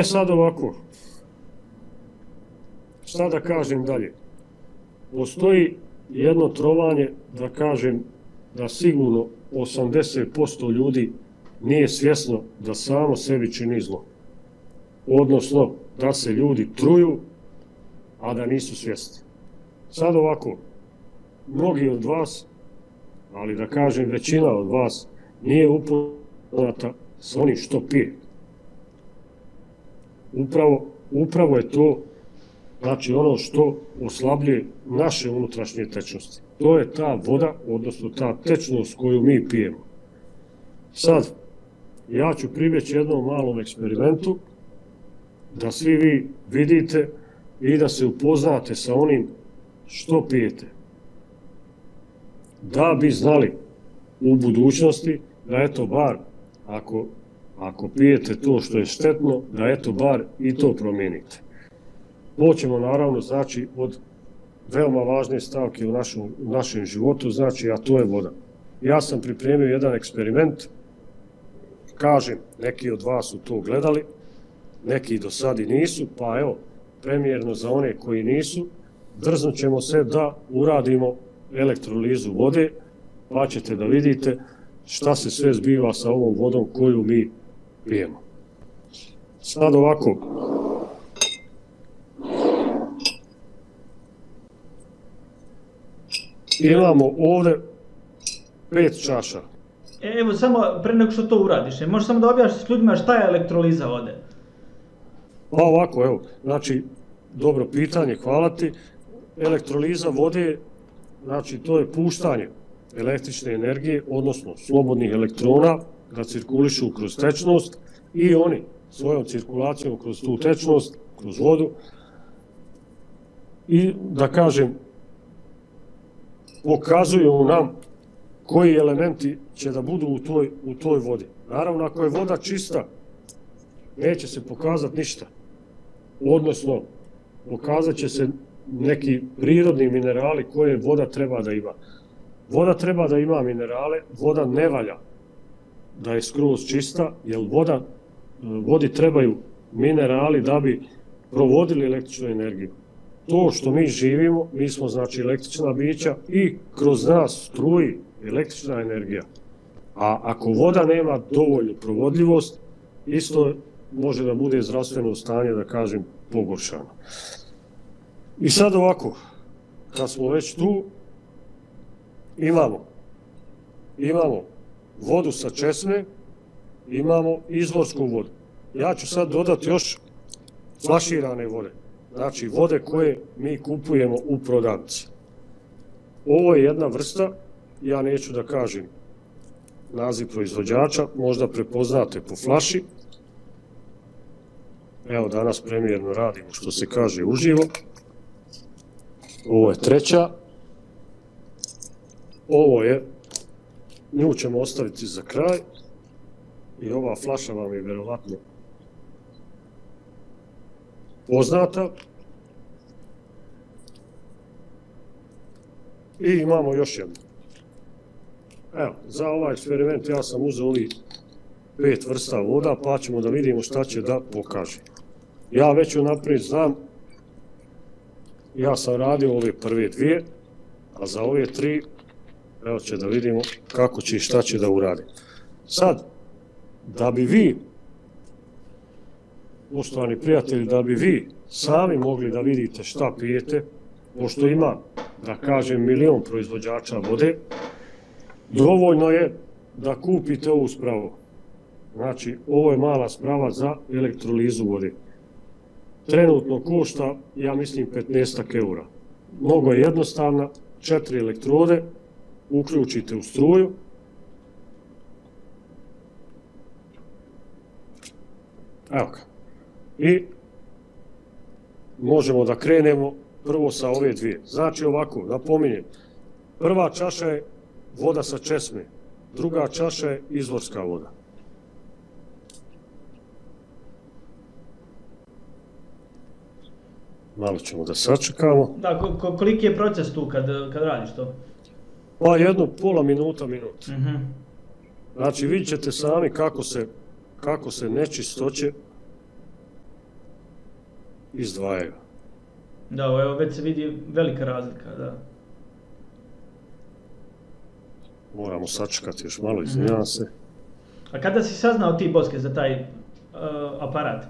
Sad ovako, šta da kažem dalje? Postoji jedno trovanje, da kažem, da sigurno 80% ljudi nije svjesno da samo sebi čini zlo. Odnosno, da se ljudi truju, a da nisu svjesni. Sad ovako, mnogi od vas, ali da kažem većina od vas, nije upoznata s onim što pije. Upravo je to, znači ono što oslabljuje naše unutrašnje tečnosti. To je ta voda, odnosno ta tečnost koju mi pijemo. Sad, ja ću pribjeći jednom malom eksperimentu, da svi vi vidite i da se upoznate sa onim što pijete. Da bi znali u budućnosti da eto bar, ako pijete to što je štetno, da eto bar i to promijenite. Počnemo naravno znači od veoma važne stavke u našem životu, znači a to je voda. Ja sam pripremio jedan eksperiment, kažem, neki od vas su to gledali, neki do sad i nisu, pa evo, premijerno za one koji nisu, drznut ćemo se da uradimo elektrolizu vode, pa ćete da vidite šta se sve zbiva sa ovom vodom koju mi pijemo. Sad ovako, imamo ovdje 5 čaša. Evo, samo pre nego što to uradiš, možeš samo da objašnjiš ljudima šta je elektroliza vode? Pa ovako, evo, znači, dobro pitanje, hvala ti. Elektroliza vode, znači to je puštanje električne energije, odnosno slobodnih elektrona, da cirkulišu kroz tečnost i oni svojom cirkulacijom kroz tu tečnost, kroz vodu i da kažem, pokazuju nam koji elementi će da budu u toj vodi. Naravno, ako je voda čista, neće se pokazati ništa. Odnosno, pokazat će se neki prirodni minerali koje voda treba da ima. Voda treba da ima minerale, voda ne valja da je skroz čista, jer vodi trebaju minerali da bi provodili električnu energiju. To što mi živimo, mi smo znači električna bića i kroz nas struji električna energija. A ako voda nema dovoljnu provodljivost, isto može da bude zdravstveno stanje, da kažem, pogoršano. I sad ovako, kad smo već tu, imamo vodu sa česme, imamo izvorsku vodu. Ja ću sad dodati još flaširane vode, znači vode koje mi kupujemo u prodavnici. Ovo je jedna vrsta, ja neću da kažem naziv proizvođača, možda prepoznate po flaši. Evo, danas premijerno radimo, što se kaže, uživo. Ovo je treća. Ovo je, nju ćemo ostaviti za kraj. I ova flaša vam je vjerovatno poznata. I imamo još jednu. Evo, za ovaj eksperiment ja sam uzeo ovih 5 vrsta voda, pa ćemo da vidimo šta će da pokaže. Ja već unaprijed znam, ja sam radio ove prve 2, a za ove 3, evo će da vidimo kako će i šta će da uradi. Sad, da bi vi, poštovani prijatelji, da bi vi sami mogli da vidite šta pijete, pošto ima, da kažem, 1.000.000 proizvođača vode, dovoljno je da kupite ovu spravu. Znači, ovo je mala sprava za elektrolizu vode. Trenutno košta, ja mislim, 15 eura. Mnogo je jednostavna, 4 elektrode, uključite u struju. Evo ga. I možemo da krenemo prvo sa ove 2. Znači ovako, napominjem, prva čaša je voda sa česme, druga čaša je izvorska voda. Malo ćemo da sačekamo. Da, koliki je proces tu kad radiš to? Pa jedno pola minuta. Znači vidjet ćete sami kako se nečistoće izdvajaju. Da, evo već se vidi velika razlika, da. Moramo sačekati još malo, izvinjavam se. A kada si saznao ti, Boske, za taj aparat?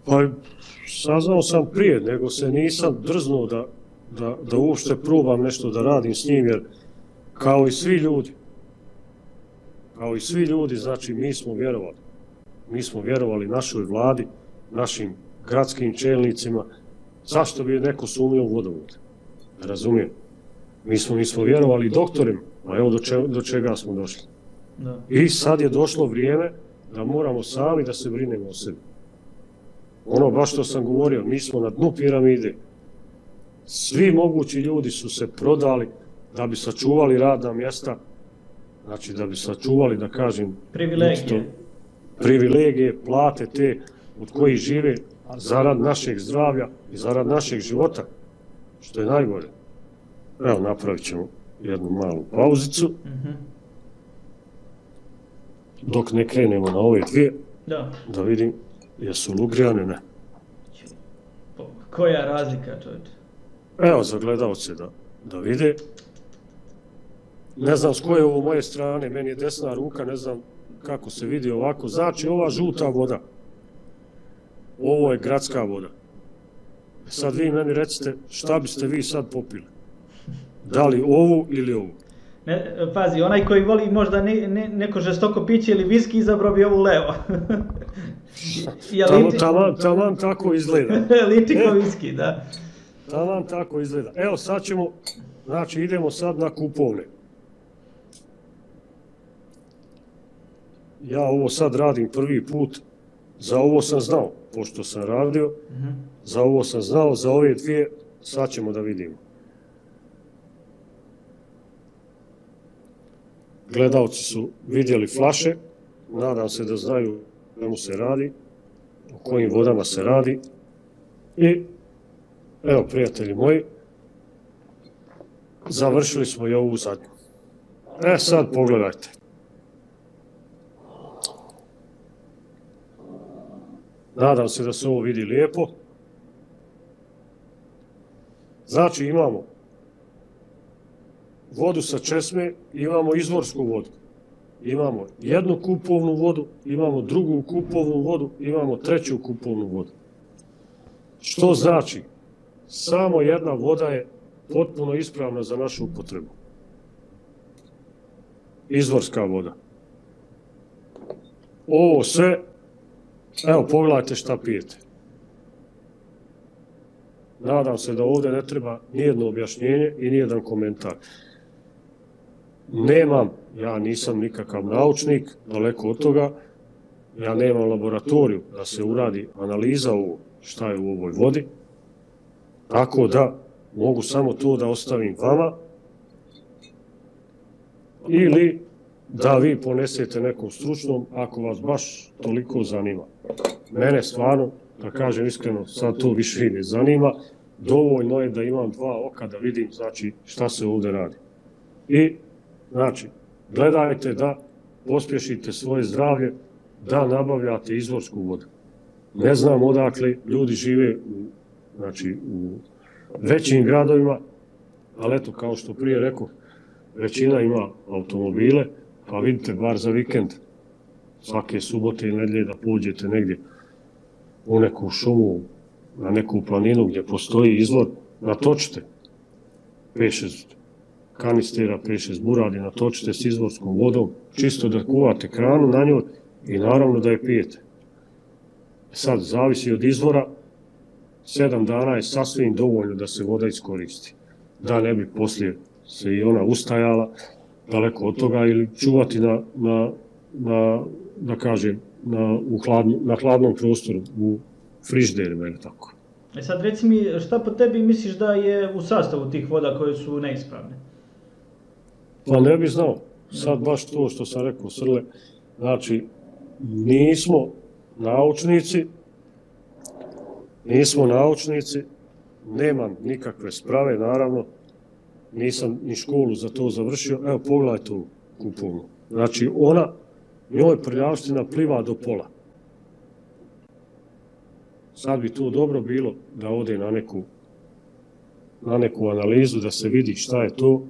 Pa saznao sam prije, nego se nisam drznuo da uopšte probam nešto da radim s njim, jer kao i svi ljudi, znači mi smo vjerovali. Mi smo vjerovali našoj vladi, našim gradskim čelnicima. Zašto bi neko sumnjao u vodovod? Razumijem. Mi smo vjerovali doktorima, a evo do čega smo došli. Da. I sad je došlo vrijeme da moramo sami da se brinemo o sebi. Ono baš što sam govorio, mi smo na dnu piramide. Svi mogući ljudi su se prodali da bi sačuvali radna mjesta, znači da bi sačuvali, da kažem, privilegije, plate te od kojih žive zarad našeg zdravlja i zarad našeg života, što je najgore. Evo, napravit ćemo jednu malu pauzicu, dok ne krenemo na ove dvije, da vidim jesu li ugrijane, ne. Koja razlika, čovječe? Evo, za gledalce da vide. Ne znam s koje je ovo moje strane, meni je desna ruka, ne znam kako se vidi ovako. Znači, ova žuta voda, ovo je gradska voda. Sad vi meni recite šta biste vi sad popili. Da li ovu ili ovu? Pazi, onaj koji voli možda neko žestoko piće ili viski, izabrao bi ovu levo. Taman tako izgleda. Liči ko viski, da. Taman tako izgleda. Evo sad ćemo, znači idemo sad na kupovne. Ja ovo sad radim prvi put, za ovo sam znao, pošto sam radio, za ovo sam znao, za ove dvije sad ćemo da vidimo. Gledalci su vidjeli flaše, nadam se da znaju o čemu se radi, o kojim vodama se radi. I evo, prijatelji moji, završili smo i ovu zadnju. Sad pogledajte. Nadam se da se ovo vidi lijepo. Znači imamo vodu sa česme, imamo izvorsku vodu. Imamo jednu kupovnu vodu, imamo drugu kupovnu vodu, imamo treću kupovnu vodu. Što znači? Samo jedna voda je potpuno ispravna za našu upotrebu. Izvorska voda. Ovo sve, evo pogledajte šta pijete. Nadam se da ovdje ne treba nijedno objašnjenje i nijedan komentar. Ja nisam nikakav naučnik, daleko od toga, ja nemam laboratoriju da se uradi analiza ovo šta je u ovoj vodi, tako da mogu samo to da ostavim vama ili da vi ponesete nekom stručnom ako vas baš toliko zanima. Mene stvarno, da kažem iskreno, sad to više i ne zanima, dovoljno je da imam dva oka da vidim znači šta se ovdje radi. I znači, gledajte da pospješite svoje zdravlje, da nabavljate izvorsku vodu. Ne znam odakle ljudi žive u većim gradovima, ali eto, kao što prije rekao, većina ima automobile, pa vidite, bar za vikend, svake subote i nedjelje da pođete negdje u neku šumu, na neku planinu gdje postoji izvor, natočite 5-6 kanistera, 5-6 buradi, natočite s izvorskom vodom, čisto da kuvate hranu na njoj i naravno da je pijete. Sad, zavisi od izvora, 7 dana je sasvim dovoljno da se voda iskoristi. Da ne bi poslije se i ona ustajala daleko od toga ili čuvati na hladnom prostoru, u frižderima ili tako. Sad reci mi, šta po tebi misliš da je u sastavu tih voda koje su neispravne? Pa ne bi znao. Sad baš to što sam rekao, Srle, znači nismo naučnici, nemam nikakve sprave, naravno, nisam ni školu za to završio. Evo, pogledajte ovu kupovnu. Znači, njoj prljavština pliva do pola. sad bi to dobro bilo da ode na neku analizu, da se vidi šta je to,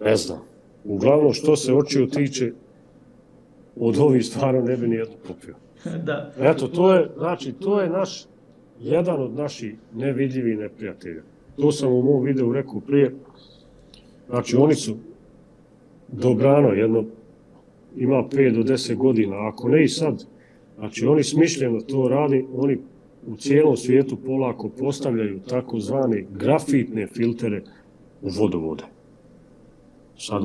ne znam. Uglavnom, što se očiju tiče, od ovih stvarno ne bi nijedno popio. Da. Eto, to je jedan od naših nevidljivih neprijatelja. To sam u mom videu rekao prije. Znači, oni su dobrano, ima 5 do 10 godina, ako ne i sad. Znači, oni smišljeno to radi, oni u cijelom svijetu polako postavljaju takozvane grafitne filtere u vodovode. Sad,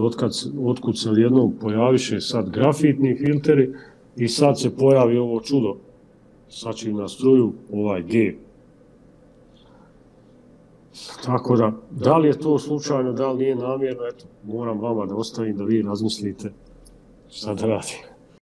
otkud se jednom pojaviše sad grafitni filteri i sad se pojavi ovo čudo, sad će im na struju ovaj G. Tako da li je to slučajno, da li nije namjerno, eto, moram vama da ostavim da vi razmislite šta da radite.